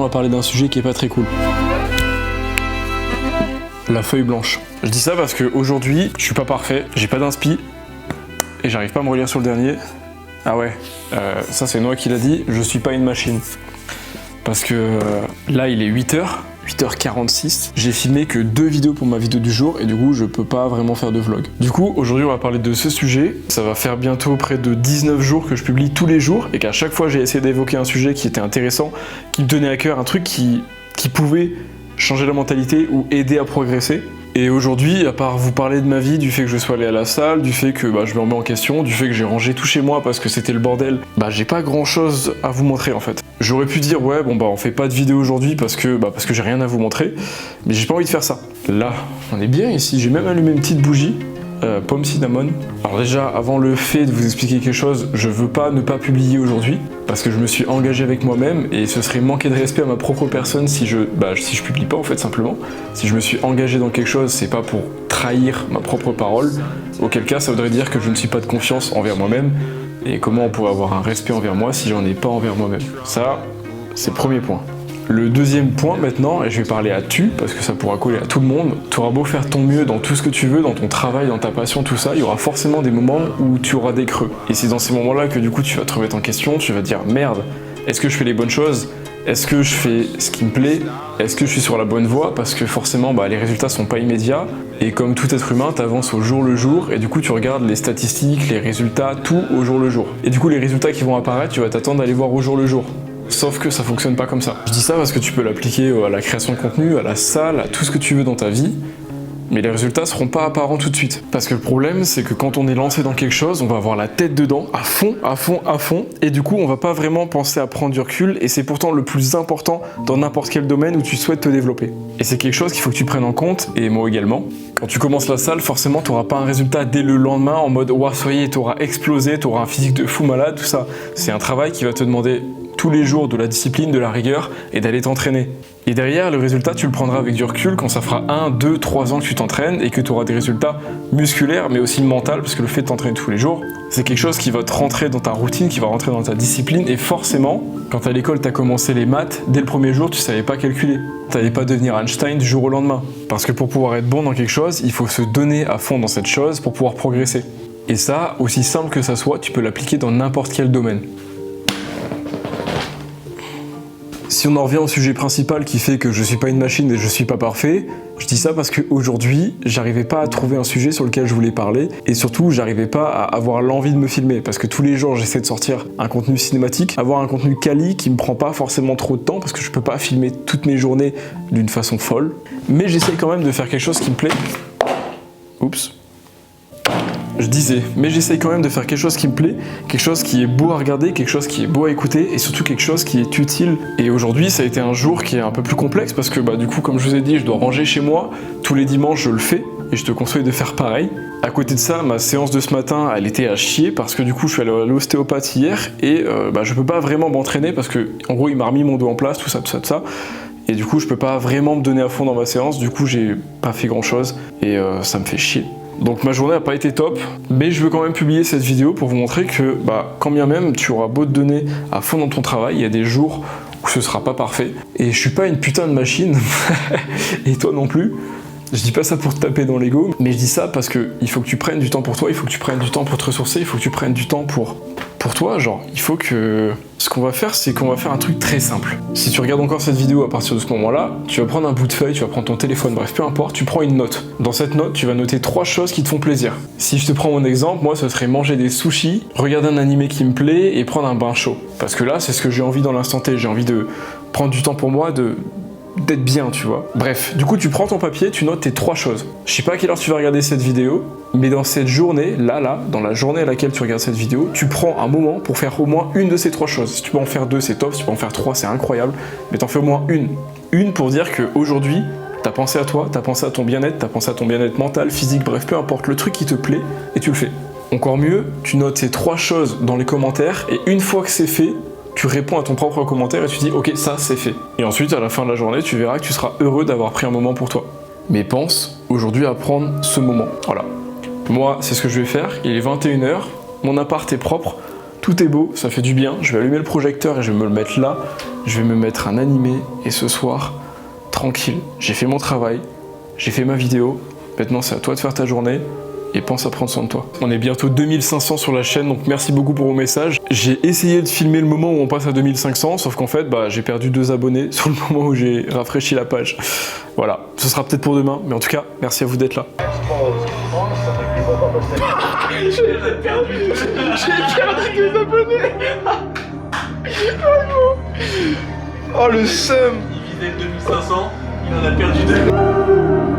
on va parler d'un sujet qui est pas très cool. La feuille blanche. Je dis ça parce qu'aujourd'hui, je suis pas parfait, j'ai pas d'inspi, et j'arrive pas à me relire sur le dernier. Ah ouais, ça c'est Noah qui l'a dit, je suis pas une machine. Parce que là il est 8h, 8h46, j'ai filmé que 2 vidéos pour ma vidéo du jour et du coup je peux pas vraiment faire de vlog. Du coup aujourd'hui on va parler de ce sujet, ça va faire bientôt près de 19 jours que je publie tous les jours et qu'à chaque fois j'ai essayé d'évoquer un sujet qui était intéressant, qui me tenait à cœur, un truc qui pouvait changer la mentalité ou aider à progresser. Et aujourd'hui, à part vous parler de ma vie, du fait que je sois allé à la salle, du fait que je me remets en question, du fait que j'ai rangé tout chez moi parce que c'était le bordel, j'ai pas grand chose à vous montrer en fait. J'aurais pu dire ouais on fait pas de vidéo aujourd'hui parce que j'ai rien à vous montrer, mais j'ai pas envie de faire ça. Là, on est bien ici, j'ai même allumé une petite bougie, pomme cinnamon. Alors déjà, avant le fait de vous expliquer quelque chose, je veux pas ne pas publier aujourd'hui, parce que je me suis engagé avec moi-même et ce serait manquer de respect à ma propre personne si je publie pas en fait simplement. Si je me suis engagé dans quelque chose, c'est pas pour trahir ma propre parole, auquel cas ça voudrait dire que je ne suis pas de confiance envers moi-même, et comment on pourrait avoir un respect envers moi si j'en ai pas envers moi-même. Ça, c'est le premier point. Le deuxième point maintenant, et je vais parler à tu, parce que ça pourra coller à tout le monde, tu auras beau faire ton mieux dans tout ce que tu veux, dans ton travail, dans ta passion, tout ça, il y aura forcément des moments où tu auras des creux. Et c'est dans ces moments-là que du coup tu vas te remettre en question, tu vas te dire merde, est-ce que je fais les bonnes choses? Est-ce que je fais ce qui me plaît? Est-ce que je suis sur la bonne voie? Parce que forcément les résultats sont pas immédiats, et comme tout être humain, t'avances au jour le jour, et du coup tu regardes les statistiques, les résultats, tout au jour le jour. Et du coup les résultats qui vont apparaître, tu vas t'attendre à les voir au jour le jour. Sauf que ça fonctionne pas comme ça. Je dis ça parce que tu peux l'appliquer à la création de contenu, à la salle, à tout ce que tu veux dans ta vie, mais les résultats seront pas apparents tout de suite. Parce que le problème, c'est que quand on est lancé dans quelque chose, on va avoir la tête dedans, à fond, et du coup, on va pas vraiment penser à prendre du recul, et c'est pourtant le plus important dans n'importe quel domaine où tu souhaites te développer. Et c'est quelque chose qu'il faut que tu prennes en compte, et moi également. Quand tu commences la salle, forcément, t'auras pas un résultat dès le lendemain en mode « Ouah, soyez, t'auras explosé, t'auras un physique de fou malade, tout ça ». C'est un travail qui va te demander tous les jours de la discipline, de la rigueur et d'aller t'entraîner. Et derrière, le résultat, tu le prendras avec du recul quand ça fera 1, 2, 3 ans que tu t'entraînes et que tu auras des résultats musculaires mais aussi mentaux, parce que le fait de t'entraîner tous les jours, c'est quelque chose qui va te rentrer dans ta routine, qui va rentrer dans ta discipline, et forcément, quand à l'école tu as commencé les maths, dès le premier jour, tu savais pas calculer. Tu n'allais pas devenir Einstein du jour au lendemain. Parce que pour pouvoir être bon dans quelque chose, il faut se donner à fond dans cette chose pour pouvoir progresser. Et ça, aussi simple que ça soit, tu peux l'appliquer dans n'importe quel domaine. Si on en revient au sujet principal qui fait que je suis pas une machine et je suis pas parfait, je dis ça parce qu'aujourd'hui, j'arrivais pas à trouver un sujet sur lequel je voulais parler, et surtout, j'arrivais pas à avoir l'envie de me filmer, parce que tous les jours, j'essaie de sortir un contenu cinématique, avoir un contenu quali qui me prend pas forcément trop de temps, parce que je peux pas filmer toutes mes journées d'une façon folle, mais j'essaie quand même de faire quelque chose qui me plaît. Oups. Je disais, mais j'essaye quand même de faire quelque chose qui me plaît, quelque chose qui est beau à regarder, quelque chose qui est beau à écouter, et surtout quelque chose qui est utile. Et aujourd'hui, ça a été un jour qui est un peu plus complexe, parce que du coup, comme je vous ai dit, je dois ranger chez moi. Tous les dimanches, je le fais, et je te conseille de faire pareil. À côté de ça, ma séance de ce matin, elle était à chier, parce que du coup, je suis allé à l'ostéopathe hier, et je peux pas vraiment m'entraîner, parce que en gros, il m'a remis mon dos en place, tout ça. Et du coup, je peux pas vraiment me donner à fond dans ma séance, du coup, j'ai pas fait grand chose, et ça me fait chier. Donc ma journée n'a pas été top, mais je veux quand même publier cette vidéo pour vous montrer que quand bien même tu auras beau te donner à fond dans ton travail, il y a des jours où ce sera pas parfait. Et je suis pas une putain de machine, et toi non plus. Je dis pas ça pour te taper dans l'ego, mais je dis ça parce que il faut que tu prennes du temps pour toi, il faut que tu prennes du temps pour te ressourcer, il faut que tu prennes du temps pour toi, genre, il faut que... Ce qu'on va faire, c'est qu'on va faire un truc très simple. Si tu regardes encore cette vidéo à partir de ce moment-là, tu vas prendre un bout de feuille, tu vas prendre ton téléphone, bref, peu importe, tu prends une note. Dans cette note, tu vas noter 3 choses qui te font plaisir. Si je te prends mon exemple, moi, ce serait manger des sushis, regarder un animé qui me plaît et prendre un bain chaud. Parce que là, c'est ce que j'ai envie dans l'instant T, j'ai envie de prendre du temps pour moi, d'être bien, tu vois. Bref, du coup, tu prends ton papier, tu notes tes 3 choses. Je sais pas à quelle heure tu vas regarder cette vidéo, mais dans cette journée, là, dans la journée à laquelle tu regardes cette vidéo, tu prends un moment pour faire au moins une de ces 3 choses. Si tu peux en faire 2, c'est top, si tu peux en faire 3, c'est incroyable, mais t'en fais au moins une. Une pour dire qu'aujourd'hui, t'as pensé à toi, t'as pensé à ton bien-être, t'as pensé à ton bien-être mental, physique, bref, peu importe le truc qui te plaît, et tu le fais. Encore mieux, tu notes ces 3 choses dans les commentaires, et une fois que c'est fait, tu réponds à ton propre commentaire et tu dis ok, ça c'est fait. Et ensuite à la fin de la journée, tu verras que tu seras heureux d'avoir pris un moment pour toi. Mais pense aujourd'hui à prendre ce moment. Voilà. Moi, c'est ce que je vais faire. Il est 21 h, mon appart est propre, tout est beau, ça fait du bien. Je vais allumer le projecteur et je vais me le mettre là. je vais me mettre un animé et ce soir, tranquille, j'ai fait mon travail, j'ai fait ma vidéo, maintenant c'est à toi de faire ta journée et pense à prendre soin de toi. On est bientôt 2500 sur la chaîne, donc merci beaucoup pour vos messages. J'ai essayé de filmer le moment où on passe à 2500, sauf qu'en fait, j'ai perdu 2 abonnés sur le moment où j'ai rafraîchi la page. Voilà, ce sera peut-être pour demain, mais en tout cas, merci à vous d'être là. J'ai perdu 2 abonnés. Oh le seum. Il visait 2500, il en a perdu 2.